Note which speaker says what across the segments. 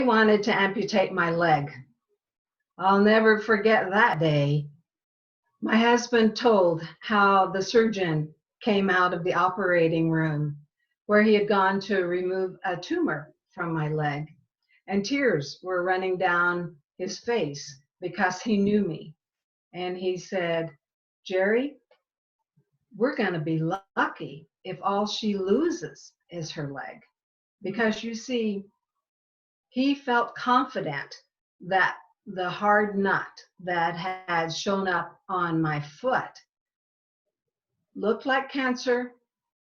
Speaker 1: wanted to amputate my leg. I'll never forget that day. My husband told how the surgeon came out of the operating room where he had gone to remove a tumor from my leg, and tears were running down his face because he knew me. And he said, Jerry, we're going to be lucky if all she loses is her leg. Because you see, he felt confident that the hard nut that had shown up on my foot looked like cancer,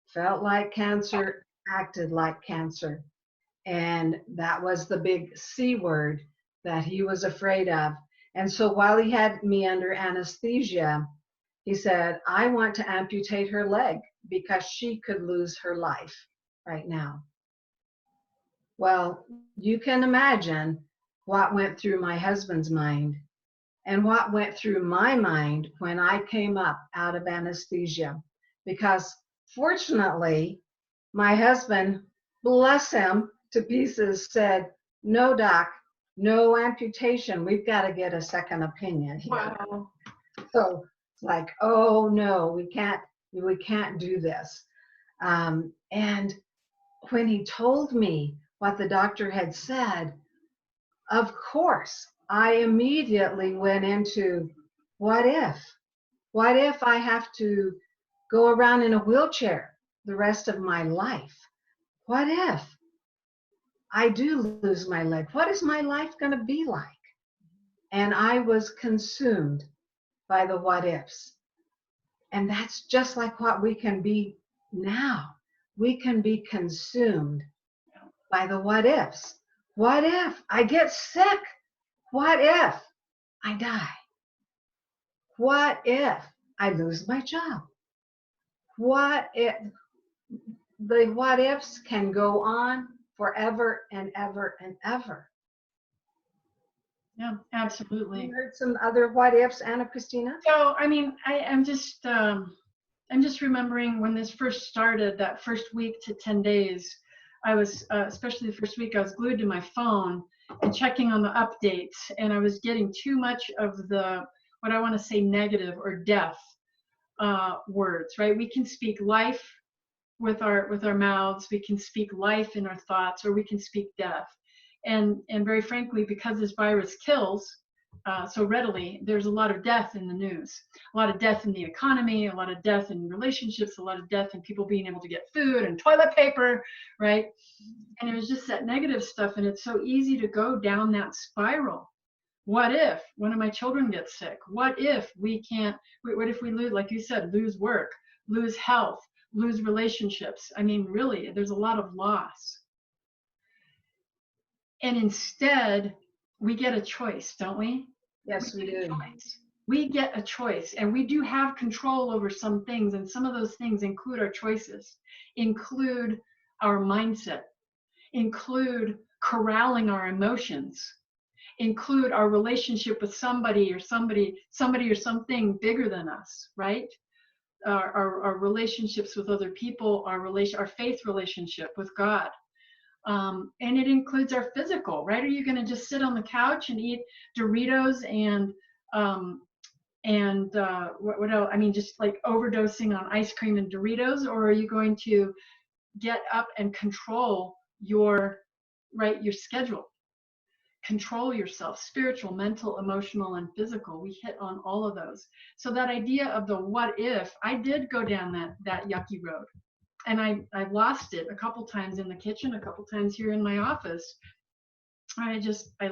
Speaker 1: felt like cancer, acted like cancer. And that was the big C word that he was afraid of. And so while he had me under anesthesia, he said, I want to amputate her leg because she could lose her life right now. Well, you can imagine what went through my husband's mind and what went through my mind when I came up out of anesthesia. Because fortunately, my husband, bless him to pieces, said, no, doc, no amputation. We've got to get a second opinion here.
Speaker 2: Wow.
Speaker 1: So it's like, oh no, we can't do this. And when he told me what the doctor had said, of course, I immediately went into what if? What if I have to go around in a wheelchair the rest of my life? What if I do lose my leg? What is my life going to be like? And I was consumed by the what ifs. And that's just like what we can be now. We can be consumed by the what ifs. What if I get sick? What if I die? What if I lose my job? What if? The what ifs can go on forever and ever and ever.
Speaker 2: Yeah, absolutely.
Speaker 1: You heard some other what ifs, Ana-Christina?
Speaker 2: So, I mean, I'm just remembering when this first started, that first week to 10 days, I was, especially the first week, I was glued to my phone and checking on the updates, and I was getting too much of the, what I want to say, negative or death words, right? We can speak life with our mouths, we can speak life in our thoughts, or we can speak death. And very frankly, because this virus kills so readily, there's a lot of death in the news, a lot of death in the economy, a lot of death in relationships, a lot of death in people being able to get food and toilet paper, right? And it was just that negative stuff, and it's so easy to go down that spiral. What if one of my children gets sick? What if we can't, what if we lose, like you said, lose work, lose health, lose relationships? I mean, really, there's a lot of loss. And instead, we get a choice, don't we?
Speaker 1: Yes, we do.
Speaker 2: We get a choice, and we do have control over some things, and some of those things include our choices, include our mindset, include corralling our emotions, include our relationship with somebody or something bigger than us, right? Our relationships with other people, our faith relationship with God. And it includes our physical, right? Are you going to just sit on the couch and eat Doritos and what else? I mean, just like overdosing on ice cream and Doritos, or are you going to get up and control your schedule? Control yourself, spiritual, mental, emotional, and physical. We hit on all of those. So that idea of the what if, I did go down that yucky road. And I lost it a couple times in the kitchen, a couple times here in my office. I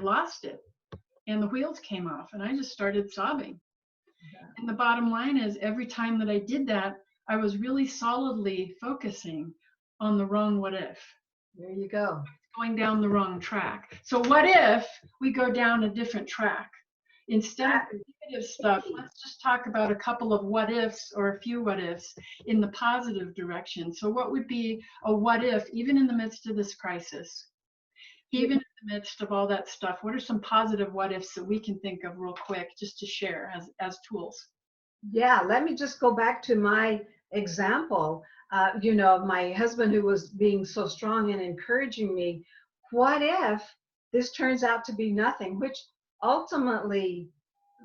Speaker 2: lost it. And the wheels came off, and I just started sobbing. Yeah. And the bottom line is, every time that I did that, I was really solidly focusing on the wrong what if.
Speaker 1: There you go.
Speaker 2: Going down the wrong track. So what if we go down a different track? Instead of the negative stuff, let's just talk about a couple of what ifs, or a few what ifs, in the positive direction. So what would be a what if, even in the midst of this crisis, even in the midst of all that stuff? What are some positive what ifs that we can think of real quick, just to share as tools?
Speaker 1: Yeah, let me just go back to my example. My husband, who was being so strong and encouraging me. What if this turns out to be nothing, which ultimately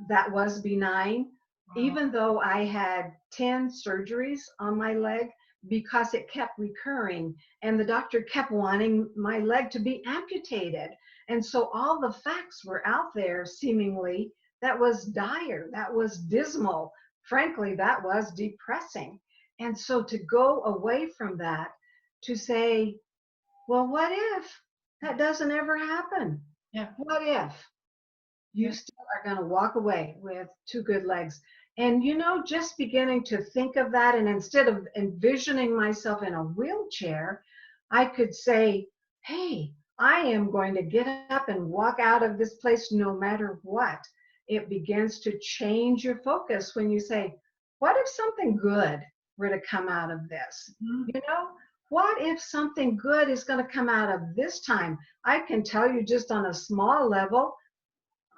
Speaker 1: that was benign, even though I had 10 surgeries on my leg because it kept recurring and the doctor kept wanting my leg to be amputated. And so all the facts were out there seemingly. That was dire, that was dismal. Frankly, that was depressing. And so to go away from that, to say, well, what if that doesn't ever happen?
Speaker 2: Yeah.
Speaker 1: What if you still are going to walk away with two good legs? And, you know, just beginning to think of that, and instead of envisioning myself in a wheelchair, I could say, hey, I am going to get up and walk out of this place no matter what. It begins to change your focus when you say, what if something good were to come out of this?
Speaker 2: Mm-hmm.
Speaker 1: You know, what if something good is going to come out of this time? I can tell you just on a small level,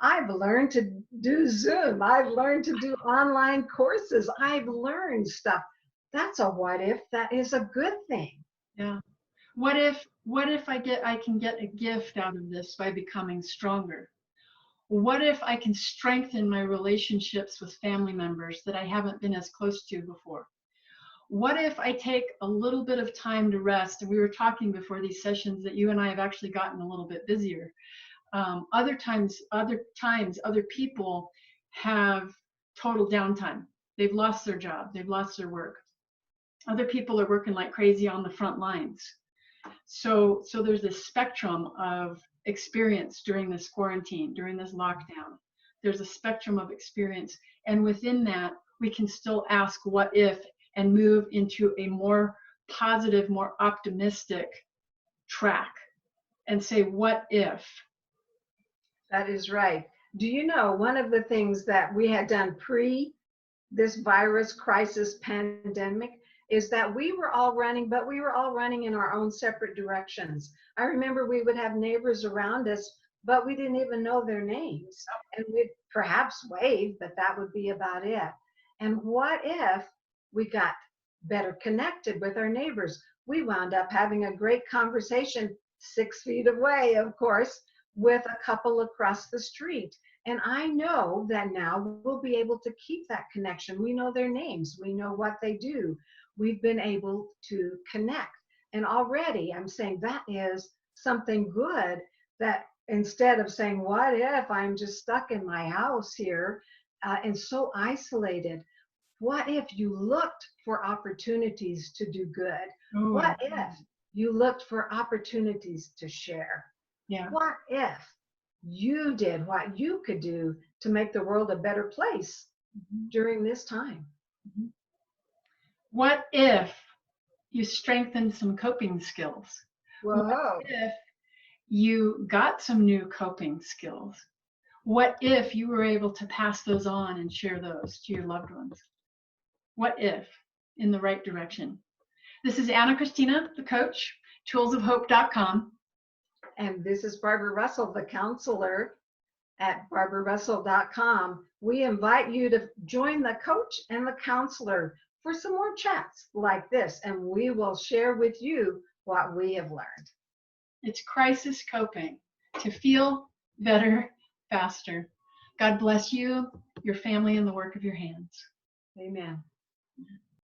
Speaker 1: I've learned to do Zoom. I've learned to do online courses. I've learned stuff. That's a what if. That is a good thing.
Speaker 2: Yeah. What if I can get a gift out of this by becoming stronger? What if I can strengthen my relationships with family members that I haven't been as close to before? What if I take a little bit of time to rest? And we were talking before these sessions that you and I have actually gotten a little bit busier. Other times, other people have total downtime. They've lost their job. They've lost their work. Other people are working like crazy on the front lines. So there's this spectrum of experience during this quarantine, during this lockdown. There's a spectrum of experience. And within that, we can still ask what if and move into a more positive, more optimistic track and say, what if?
Speaker 1: That is right. Do you know one of the things that we had done pre this virus crisis pandemic is that we were all running, but we were all running in our own separate directions. I remember we would have neighbors around us, but we didn't even know their names. And we'd perhaps wave, but that would be about it. And what if we got better connected with our neighbors? We wound up having a great conversation 6 feet away, of course, with a couple across the street. And I know that now we'll be able to keep that connection. We know their names. We know what they do. We've been able to connect. And already I'm saying that is something good, that instead of saying, what if I'm just stuck in my house here and so isolated? What if you looked for opportunities to do good?
Speaker 2: Ooh,
Speaker 1: What if you looked for opportunities to share?
Speaker 2: Yeah.
Speaker 1: What if you did what you could do to make the world a better place during this time?
Speaker 2: What if you strengthened some coping skills?
Speaker 1: Whoa.
Speaker 2: What if you got some new coping skills? What if you were able to pass those on and share those to your loved ones? What if, in the right direction? This is Ana-Christina, the coach, TOOLSOFHOPE.com.
Speaker 1: And this is Barbara Russell, the counselor at BarbaraRussell.com. We invite you to join the coach and the counselor for some more chats like this, and we will share with you what we have learned.
Speaker 2: It's crisis coping to feel better, faster. God bless you, your family, and the work of your hands.
Speaker 1: Amen.